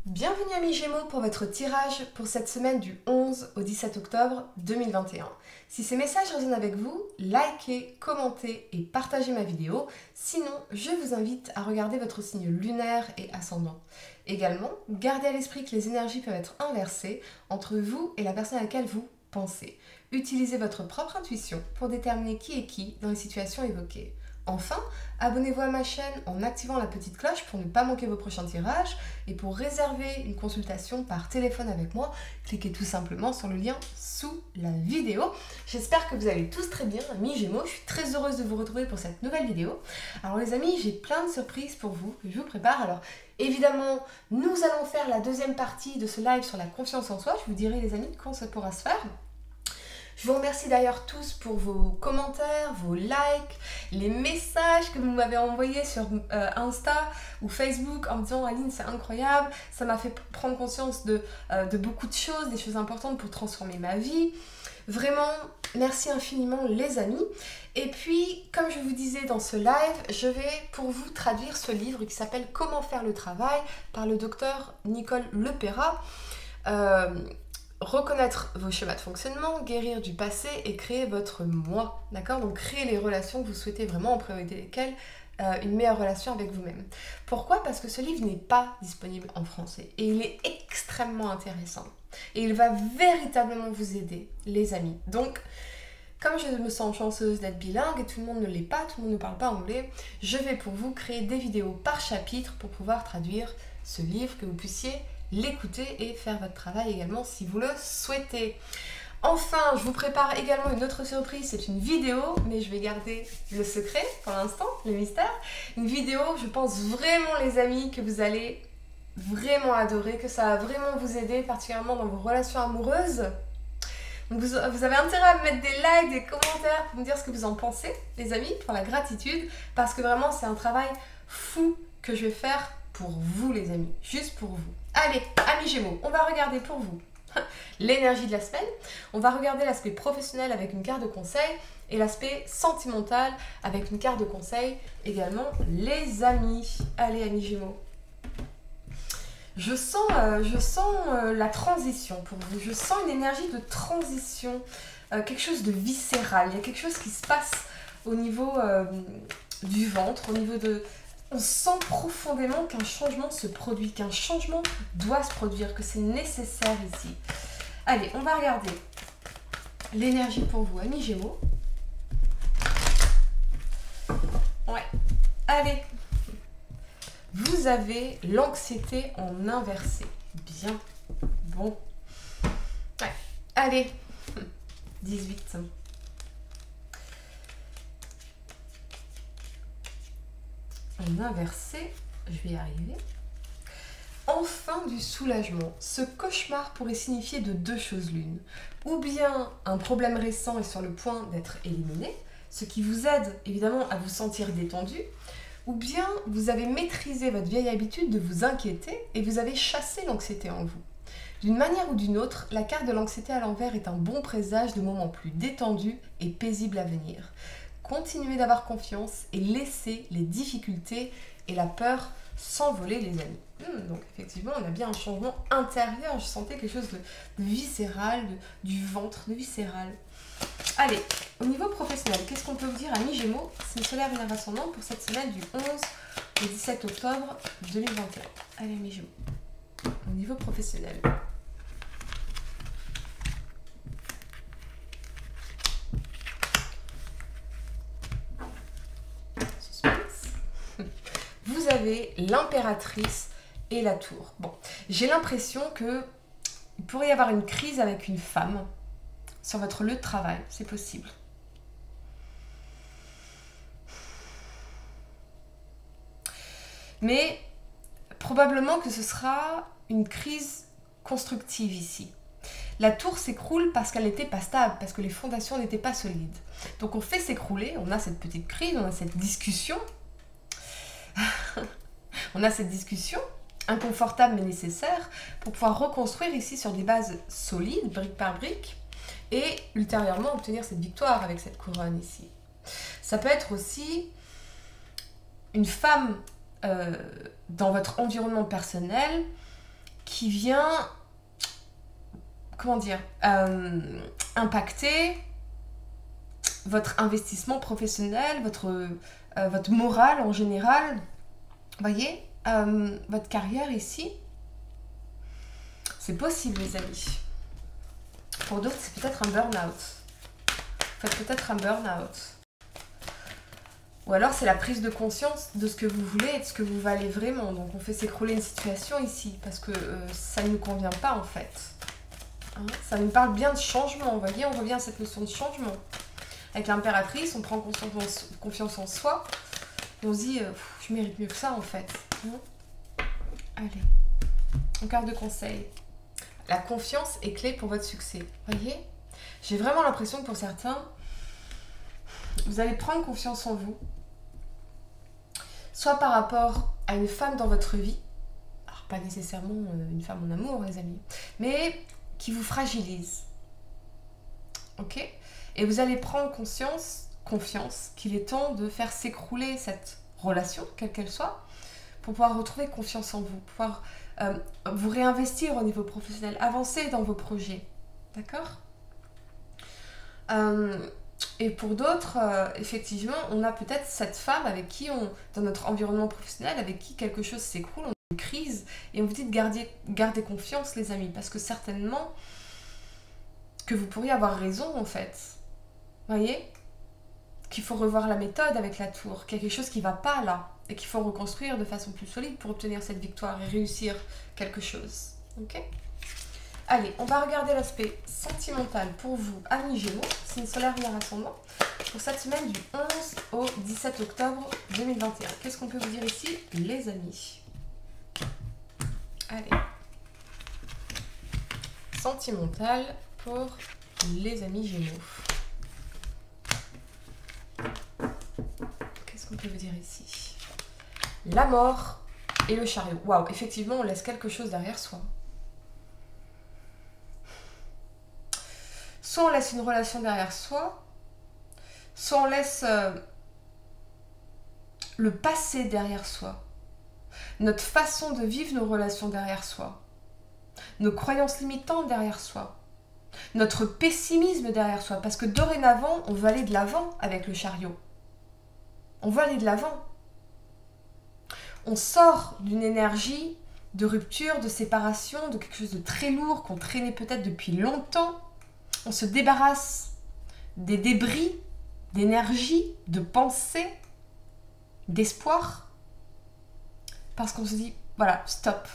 Bienvenue amis Gémeaux pour votre tirage pour cette semaine du 11 au 17 octobre 2021. Si ces messages résonnent avec vous, likez, commentez et partagez ma vidéo. Sinon, je vous invite à regarder votre signe lunaire et ascendant. Également, gardez à l'esprit que les énergies peuvent être inversées entre vous et la personne à laquelle vous pensez. Utilisez votre propre intuition pour déterminer qui est qui dans les situations évoquées. Enfin, abonnez-vous à ma chaîne en activant la petite cloche pour ne pas manquer vos prochains tirages et pour réserver une consultation par téléphone avec moi, cliquez tout simplement sur le lien sous la vidéo. J'espère que vous allez tous très bien, amis Gémeaux. Je suis très heureuse de vous retrouver pour cette nouvelle vidéo. Alors les amis, j'ai plein de surprises pour vous que je vous prépare. Alors évidemment, nous allons faire la deuxième partie de ce live sur la confiance en soi. Je vous dirai les amis quand ça pourra se faire. Je vous remercie d'ailleurs tous pour vos commentaires, vos likes, les messages que vous m'avez envoyés sur Insta ou Facebook en me disant « Aline, c'est incroyable, ça m'a fait prendre conscience de beaucoup de choses, des choses importantes pour transformer ma vie. » Vraiment, merci infiniment les amis. Et puis, comme je vous disais dans ce live, je vais pour vous traduire ce livre qui s'appelle « Comment faire le travail » par le docteur Nicole Lepera. Reconnaître vos schémas de fonctionnement, guérir du passé et créer votre moi, d'accord? Donc créer les relations que vous souhaitez vraiment, en priorité desquelles une meilleure relation avec vous-même. Pourquoi? Parce que ce livre n'est pas disponible en français et il est extrêmement intéressant. Et il va véritablement vous aider, les amis. Donc, comme je me sens chanceuse d'être bilingue et tout le monde ne l'est pas, tout le monde ne parle pas anglais, je vais pour vous créer des vidéos par chapitre pour pouvoir traduire ce livre, que vous puissiez l'écouter et faire votre travail également si vous le souhaitez. Enfin, je vous prépare également une autre surprise, c'est une vidéo, mais je vais garder le secret pour l'instant, le mystère. Une vidéo, je pense vraiment les amis, que vous allez vraiment adorer, que ça va vraiment vous aider, particulièrement dans vos relations amoureuses. Donc vous avez intérêt à me mettre des likes, des commentaires pour me dire ce que vous en pensez, les amis, pour la gratitude, parce que vraiment c'est un travail fou que je vais faire pour vous les amis, juste pour vous. Allez, amis Gémeaux, on va regarder pour vous l'énergie de la semaine. On va regarder l'aspect professionnel avec une carte de conseil et l'aspect sentimental avec une carte de conseil également, les amis. Allez, amis Gémeaux. Je sens la transition pour vous. Je sens une énergie de transition, quelque chose de viscéral. Il y a quelque chose qui se passe au niveau du ventre, au niveau de... On sent profondément qu'un changement se produit, qu'un changement doit se produire, que c'est nécessaire ici. Allez, on va regarder l'énergie pour vous, amis Gémeaux. Ouais, allez. Vous avez l'anxiété en inversé. Bien, bon. Ouais, allez. 18. En inversé, je vais y arriver. Enfin du soulagement. Ce cauchemar pourrait signifier de deux choses l'une. Ou bien un problème récent est sur le point d'être éliminé, ce qui vous aide évidemment à vous sentir détendu, ou bien vous avez maîtrisé votre vieille habitude de vous inquiéter et vous avez chassé l'anxiété en vous. D'une manière ou d'une autre, la carte de l'anxiété à l'envers est un bon présage de moments plus détendus et paisibles à venir. Continuez d'avoir confiance et laissez les difficultés et la peur s'envoler les amis. Donc effectivement, on a bien un changement intérieur. Je sentais quelque chose de viscéral, du ventre, de viscéral. Allez, au niveau professionnel, qu'est-ce qu'on peut vous dire, amis Gémeaux, signe solaire Vénère ascendant pour cette semaine du 11 au 17 octobre 2021. Allez, amis Gémeaux, au niveau professionnel. Vous avez l'impératrice et la tour. Bon, j'ai l'impression que il pourrait y avoir une crise avec une femme sur votre lieu de travail. C'est possible. Mais probablement que ce sera une crise constructive ici. La tour s'écroule parce qu'elle n'était pas stable, parce que les fondations n'étaient pas solides. Donc on fait s'écrouler, on a cette petite crise, on a cette discussion. On a cette discussion, inconfortable mais nécessaire, pour pouvoir reconstruire ici sur des bases solides, brique par brique, et ultérieurement obtenir cette victoire avec cette couronne ici. Ça peut être aussi une femme dans votre environnement personnel qui vient, comment dire, impacter votre investissement professionnel, votre morale en général. Vous voyez, votre carrière ici, c'est possible les amis. Pour d'autres, c'est peut-être un burn-out. Vous faites peut-être un burn-out. Ou alors c'est la prise de conscience de ce que vous voulez et de ce que vous valez vraiment. Donc on fait s'écrouler une situation ici parce que ça ne nous convient pas en fait. Hein, ça nous parle bien de changement. Vous voyez, on revient à cette notion de changement. Avec l'impératrice, on prend confiance en soi. Et on se dit, je mérite mieux que ça en fait. Hein. Allez, en carte de conseil. La confiance est clé pour votre succès. Vous voyez, j'ai vraiment l'impression que pour certains, vous allez prendre confiance en vous. Soit par rapport à une femme dans votre vie, alors pas nécessairement une femme en amour les amis, mais qui vous fragilise. Ok ? Et vous allez prendre confiance qu'il est temps de faire s'écrouler cette relation, quelle qu'elle soit, pour pouvoir retrouver confiance en vous, pouvoir vous réinvestir au niveau professionnel, avancer dans vos projets. D'accord ? Et pour d'autres, effectivement, on a peut-être cette femme avec qui dans notre environnement professionnel, avec qui quelque chose s'écroule, on a une crise, et on vous dit de garder confiance, les amis, parce que certainement que vous pourriez avoir raison, en fait. Vous voyez ? Qu'il faut revoir la méthode avec la tour, qu'il y a quelque chose qui ne va pas là, et qu'il faut reconstruire de façon plus solide pour obtenir cette victoire et réussir quelque chose. Ok ? Allez, on va regarder l'aspect sentimental pour vous, amis Gémeaux, signe solaire lunaire ascendant, pour cette semaine du 11 au 17 octobre 2021. Qu'est-ce qu'on peut vous dire ici, les amis? Allez. Sentimental pour les amis Gémeaux. Qu'est-ce qu'on peut vous dire ici? La mort et le chariot. Waouh, effectivement, on laisse quelque chose derrière soi. Soit on laisse une relation derrière soi, soit on laisse le passé derrière soi, notre façon de vivre nos relations derrière soi, nos croyances limitantes derrière soi, notre pessimisme derrière soi, parce que dorénavant, on veut aller de l'avant avec le chariot. On veut aller de l'avant. On sort d'une énergie de rupture, de séparation, de quelque chose de très lourd qu'on traînait peut-être depuis longtemps. On se débarrasse des débris, d'énergie, de pensée, d'espoir. Parce qu'on se dit, voilà, stop,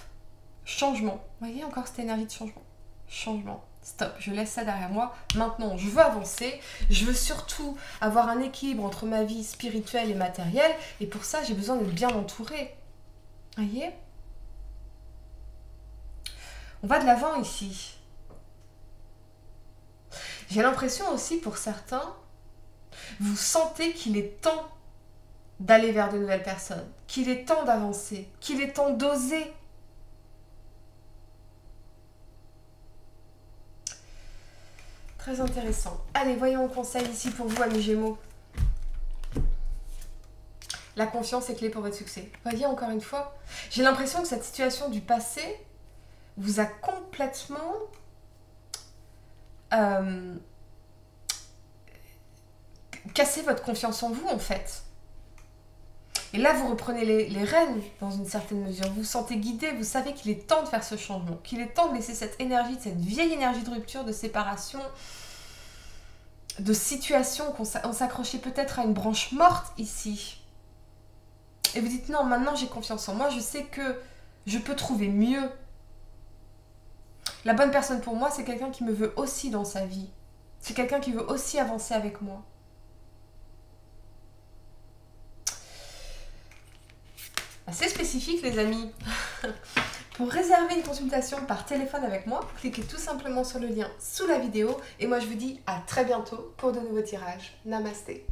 changement. Vous voyez encore cette énergie de changement? Changement, stop, je laisse ça derrière moi. Maintenant, je veux avancer. Je veux surtout avoir un équilibre entre ma vie spirituelle et matérielle. Et pour ça, j'ai besoin d'être bien entourée. Vous voyez? On va de l'avant ici. J'ai l'impression aussi pour certains, vous sentez qu'il est temps d'aller vers de nouvelles personnes, qu'il est temps d'avancer, qu'il est temps d'oser. Très intéressant. Allez, voyons un conseil ici pour vous, amis Gémeaux. La confiance est clé pour votre succès. Voyez, encore une fois, j'ai l'impression que cette situation du passé vous a complètement cassé votre confiance en vous, en fait. Et là, vous reprenez les rênes, dans une certaine mesure. Vous vous sentez guidé, vous savez qu'il est temps de faire ce changement, qu'il est temps de laisser cette énergie, cette vieille énergie de rupture, de séparation, de situation, qu'on s'accrochait peut-être à une branche morte ici. Et vous dites, non, maintenant j'ai confiance en moi, je sais que je peux trouver mieux. La bonne personne pour moi, c'est quelqu'un qui me veut aussi dans sa vie. C'est quelqu'un qui veut aussi avancer avec moi. Assez spécifique, les amis. Pour réserver une consultation par téléphone avec moi, cliquez tout simplement sur le lien sous la vidéo. Et moi, je vous dis à très bientôt pour de nouveaux tirages. Namasté.